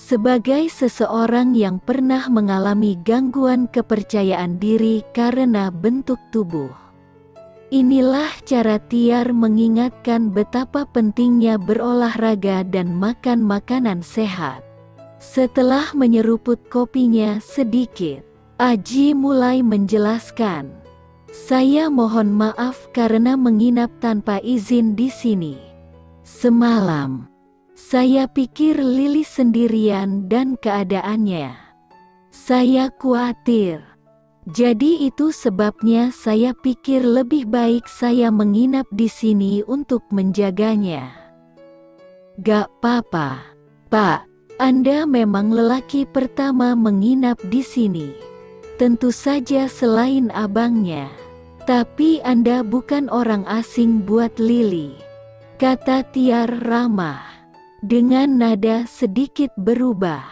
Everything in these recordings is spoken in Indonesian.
Sebagai seseorang yang pernah mengalami gangguan kepercayaan diri karena bentuk tubuh, inilah cara Tiar mengingatkan betapa pentingnya berolahraga dan makan makanan sehat. Setelah menyeruput kopinya sedikit, Aji mulai menjelaskan, "Saya mohon maaf karena menginap tanpa izin di sini. Semalam, saya pikir Lili sendirian dan keadaannya. Saya khawatir. Jadi itu sebabnya saya pikir lebih baik saya menginap di sini untuk menjaganya." "Gak apa-apa, Pak. Anda memang lelaki pertama menginap di sini. Tentu saja selain abangnya. Tapi Anda bukan orang asing buat Lili," kata Tiar ramah. Dengan nada sedikit berubah,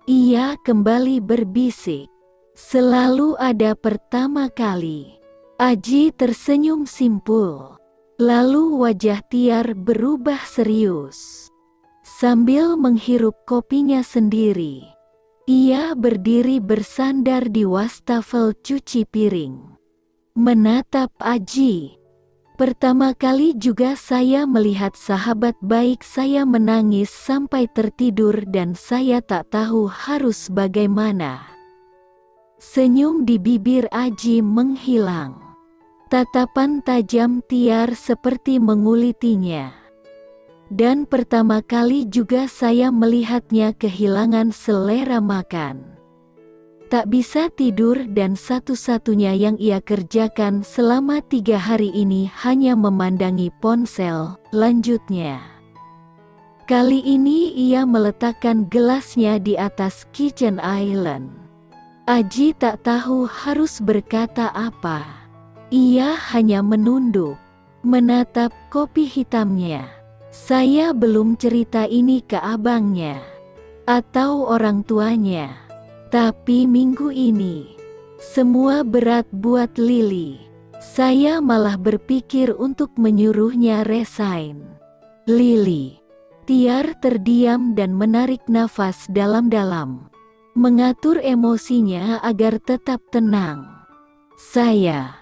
ia kembali berbisik, "Selalu ada pertama kali." Aji tersenyum simpul. Lalu wajah Tiar berubah serius. Sambil menghirup kopinya sendiri, ia berdiri bersandar di wastafel cuci piring, menatap Aji. "Pertama kali juga saya melihat sahabat baik saya menangis sampai tertidur dan saya tak tahu harus bagaimana." Senyum di bibir Aji menghilang. Tatapan tajam Tiar seperti mengulitinya. "Dan pertama kali juga saya melihatnya kehilangan selera makan. Tak bisa tidur dan satu-satunya yang ia kerjakan selama 3 hari ini hanya memandangi ponsel," lanjutnya. Kali ini ia meletakkan gelasnya di atas kitchen island. Aji tak tahu harus berkata apa. Ia hanya menunduk, menatap kopi hitamnya. "Saya belum cerita ini ke abangnya atau orang tuanya. Tapi minggu ini, semua berat buat Lili. Saya malah berpikir untuk menyuruhnya resign." "Lili." Tiar terdiam dan menarik nafas dalam-dalam, mengatur emosinya agar tetap tenang. "Saya,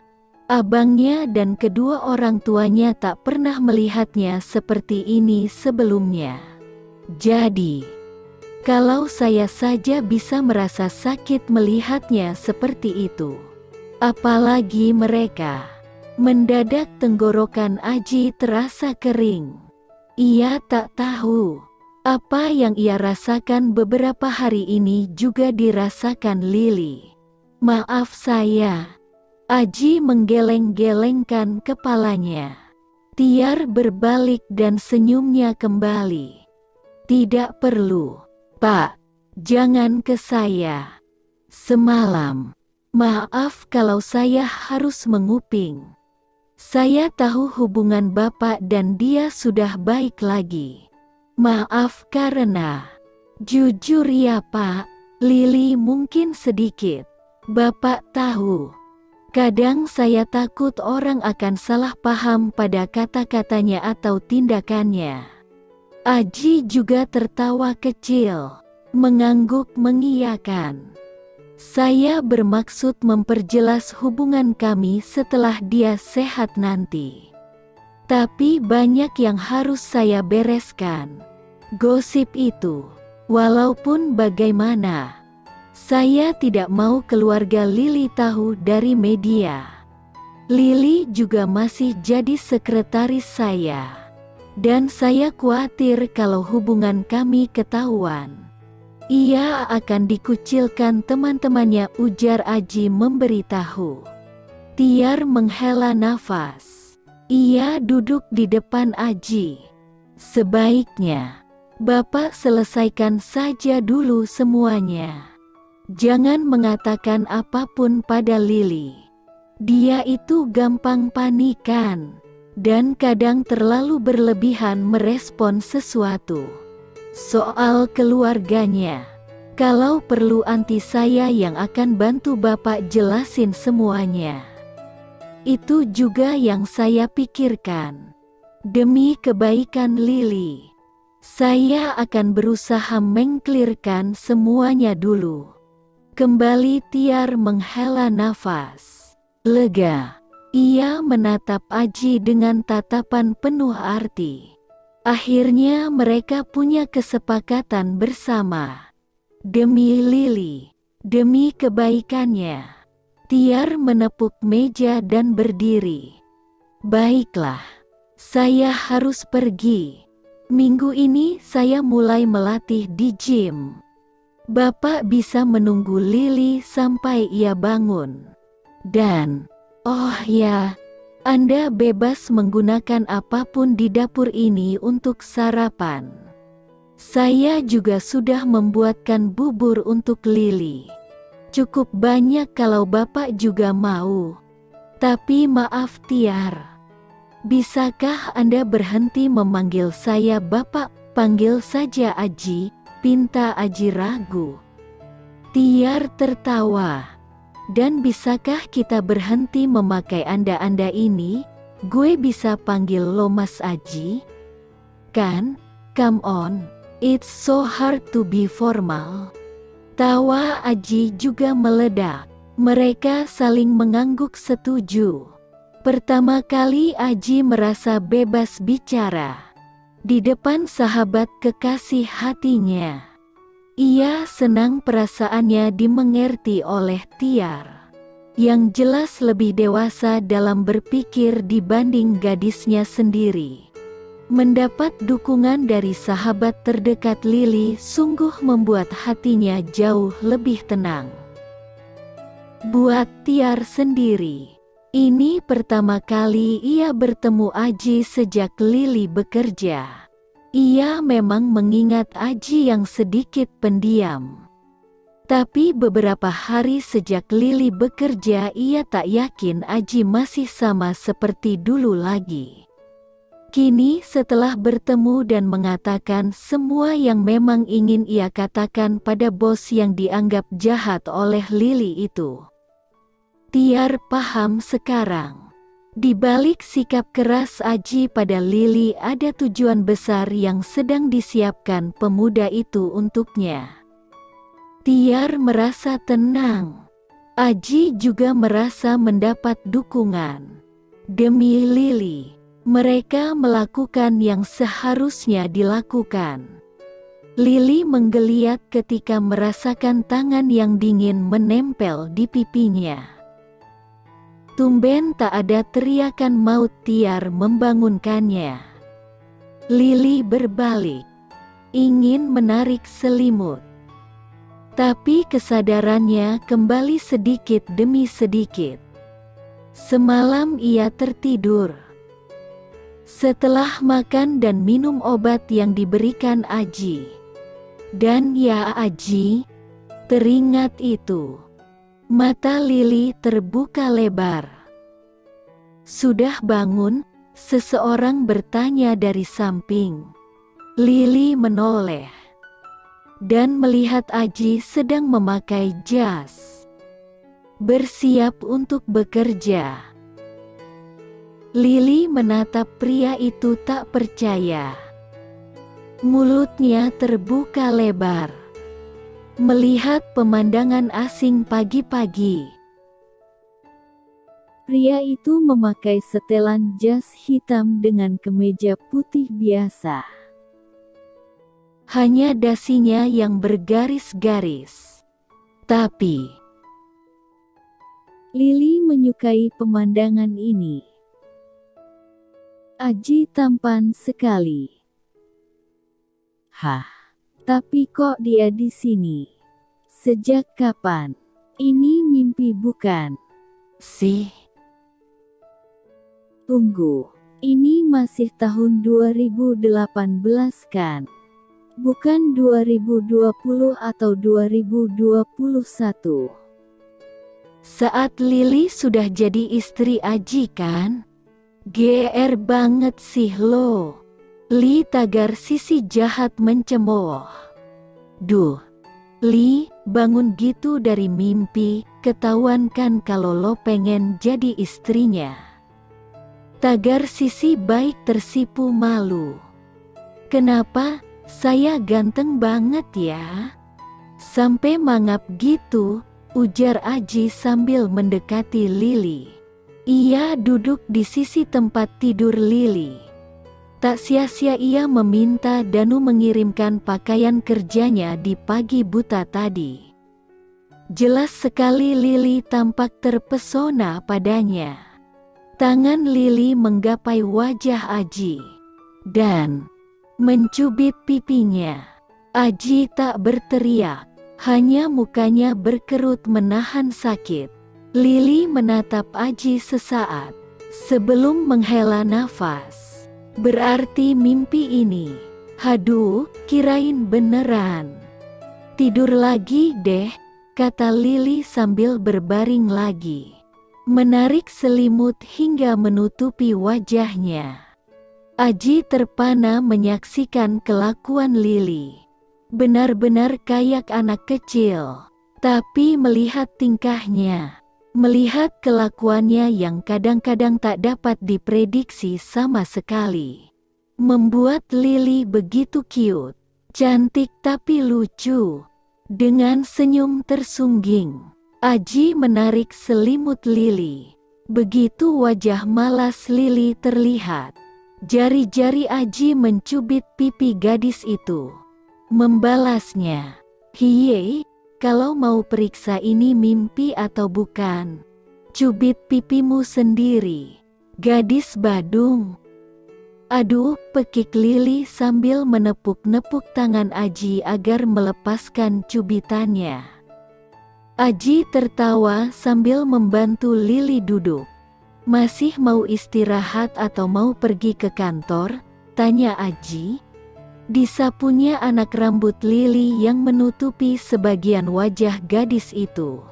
abangnya dan kedua orang tuanya tak pernah melihatnya seperti ini sebelumnya. Jadi, kalau saya saja bisa merasa sakit melihatnya seperti itu, apalagi mereka." Mendadak tenggorokan Aji terasa kering. Ia tak tahu apa yang ia rasakan beberapa hari ini juga dirasakan Lili. "Maaf saya." Aji menggeleng-gelengkan kepalanya. Tiar berbalik dan senyumnya kembali. "Tidak perlu, Pak. Jangan ke saya. Semalam, maaf kalau saya harus menguping. Saya tahu hubungan Bapak dan dia sudah baik lagi. Maaf karena..." "Jujur ya Pak, Lili mungkin sedikit. Bapak tahu, kadang saya takut orang akan salah paham pada kata-katanya atau tindakannya." Aji juga tertawa kecil, mengangguk mengiyakan. "Saya bermaksud memperjelas hubungan kami setelah dia sehat nanti. Tapi banyak yang harus saya bereskan. Gosip itu, walaupun bagaimana, saya tidak mau keluarga Lili tahu dari media. Lili juga masih jadi sekretaris saya. Dan saya khawatir kalau hubungan kami ketahuan, ia akan dikucilkan teman-temannya," ujar Aji memberitahu. Tiar menghela nafas. Ia duduk di depan Aji. "Sebaiknya Bapak selesaikan saja dulu semuanya. Jangan mengatakan apapun pada Lili. Dia itu gampang panikan dan kadang terlalu berlebihan merespon sesuatu. Soal keluarganya, kalau perlu nanti saya yang akan bantu Bapak jelasin semuanya. Itu juga yang saya pikirkan. Demi kebaikan Lili, Saya akan berusaha mengklirkan semuanya dulu. Kembali Tiar menghela nafas lega. Ia menatap Aji dengan tatapan penuh arti. Akhirnya mereka punya kesepakatan bersama. Demi Lili, demi kebaikannya. Tiar menepuk meja dan berdiri. Baiklah, saya harus pergi. Minggu ini saya mulai melatih di gym. Bapak bisa menunggu Lili sampai ia bangun. Dan, oh ya, Anda bebas menggunakan apapun di dapur ini untuk sarapan. Saya juga sudah membuatkan bubur untuk Lili. Cukup banyak kalau Bapak juga mau. Tapi maaf Tiar. Bisakah Anda berhenti memanggil saya Bapak? Panggil saja Aji, pinta Aji ragu. Tiar tertawa. Dan bisakah kita berhenti memakai Anda-Anda ini? Gue bisa panggil lo Mas Aji? Kan? Come on, it's so hard to be formal. Tawa Aji juga meledak. Mereka saling mengangguk setuju. Pertama kali Aji merasa bebas bicara. Di depan sahabat kekasih hatinya. Ia senang perasaannya dimengerti oleh Tiar, yang jelas lebih dewasa dalam berpikir dibanding gadisnya sendiri. Mendapat dukungan dari sahabat terdekat Lili sungguh membuat hatinya jauh lebih tenang. Buat Tiar sendiri, ini pertama kali ia bertemu Aji sejak Lili bekerja. Ia memang mengingat Aji yang sedikit pendiam. Tapi beberapa hari sejak Lili bekerja ia tak yakin Aji masih sama seperti dulu lagi. Kini setelah bertemu dan mengatakan semua yang memang ingin ia katakan pada bos yang dianggap jahat oleh Lili itu. Tiar paham sekarang. Di balik sikap keras Aji pada Lili ada tujuan besar yang sedang disiapkan pemuda itu untuknya. Tiar merasa tenang. Aji juga merasa mendapat dukungan. Demi Lili, mereka melakukan yang seharusnya dilakukan. Lili menggeliat ketika merasakan tangan yang dingin menempel di pipinya. Tumben tak ada teriakan maut Tiar membangunkannya. Lili berbalik, ingin menarik selimut. Tapi kesadarannya kembali sedikit demi sedikit. Semalam ia tertidur. Setelah makan dan minum obat yang diberikan Aji. Dan ya Aji, teringat itu. Mata Lili terbuka lebar. Sudah bangun? Seseorang bertanya dari samping. Lili menoleh. Dan melihat Aji sedang memakai jas. Bersiap untuk bekerja. Lili menatap pria itu tak percaya. Mulutnya terbuka lebar. Melihat pemandangan asing pagi-pagi. Pria itu memakai setelan jas hitam dengan kemeja putih biasa. Hanya dasinya yang bergaris-garis. Tapi Lili menyukai pemandangan ini. Aji tampan sekali. Hah. Tapi kok dia di sini? Sejak kapan? Ini mimpi bukan? Sih. Tunggu, ini masih tahun 2018 kan? Bukan 2020 atau 2021. Saat Lili sudah jadi istri Aji kan? GR banget sih lo. Li tagar sisi jahat mencemooh. Duh, Li, bangun gitu dari mimpi, ketahuan kan kalau lo pengen jadi istrinya. Tagar sisi baik tersipu malu. Kenapa? Saya ganteng banget ya. Sampai mangap gitu, ujar Aji sambil mendekati Lili. Ia duduk di sisi tempat tidur Lili. Tak sia-sia ia meminta Danu mengirimkan pakaian kerjanya di pagi buta tadi. Jelas sekali Lili tampak terpesona padanya. Tangan Lili menggapai wajah Aji dan mencubit pipinya. Aji tak berteriak, hanya mukanya berkerut menahan sakit. Lili menatap Aji sesaat sebelum menghela nafas. Berarti mimpi ini. Haduh, kirain beneran. Tidur lagi deh, kata Lili sambil berbaring lagi. Menarik selimut hingga menutupi wajahnya. Aji terpana menyaksikan kelakuan Lili. Benar-benar kayak anak kecil. Tapi melihat tingkahnya, melihat kelakuannya yang kadang-kadang tak dapat diprediksi sama sekali, membuat Lili begitu cute, cantik tapi lucu. Dengan senyum tersungging, Aji menarik selimut Lili. Begitu wajah malas Lili terlihat, jari-jari Aji mencubit pipi gadis itu. Membalasnya, "Hiye, kalau mau periksa ini mimpi atau bukan, cubit pipimu sendiri, gadis badung." Aduh, pekik Lili sambil menepuk-nepuk tangan Aji agar melepaskan cubitannya. Aji tertawa sambil membantu Lili duduk. "Masih mau istirahat atau mau pergi ke kantor?" tanya Aji. Disapunya anak rambut Lili yang menutupi sebagian wajah gadis itu.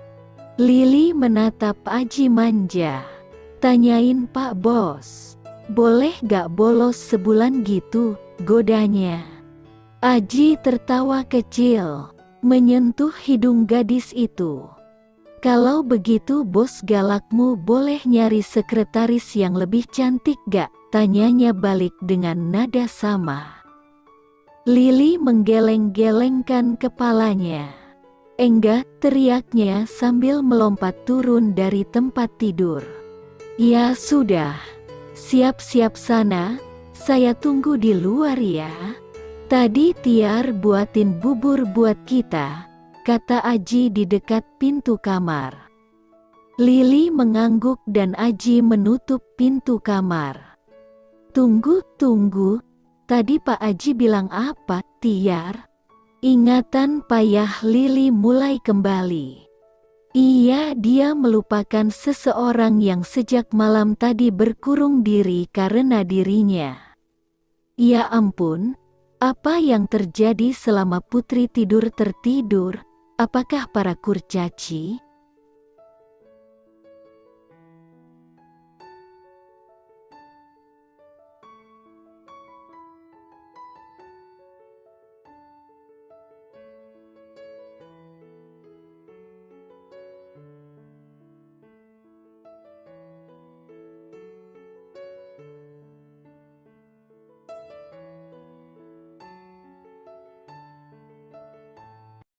Lili menatap Aji manja. "Tanyain Pak Bos, boleh gak bolos sebulan gitu?" godanya. Aji tertawa kecil, menyentuh hidung gadis itu. "Kalau begitu bos galakmu boleh nyari sekretaris yang lebih cantik gak?" tanyanya balik dengan nada sama. Lili menggeleng-gelengkan kepalanya. "Enggak," teriaknya sambil melompat turun dari tempat tidur. "Ya sudah, siap-siap sana, saya tunggu di luar ya. Tadi Tiar buatin bubur buat kita," kata Aji di dekat pintu kamar. Lili mengangguk dan Aji menutup pintu kamar. Tunggu, tadi Pak Aji bilang apa, Tiar?" Ingatan payah Lili mulai kembali. Iya, dia melupakan seseorang yang sejak malam tadi berkurung diri karena dirinya. Ya ampun, apa yang terjadi selama Putri tidur tertidur? Apakah para kurcaci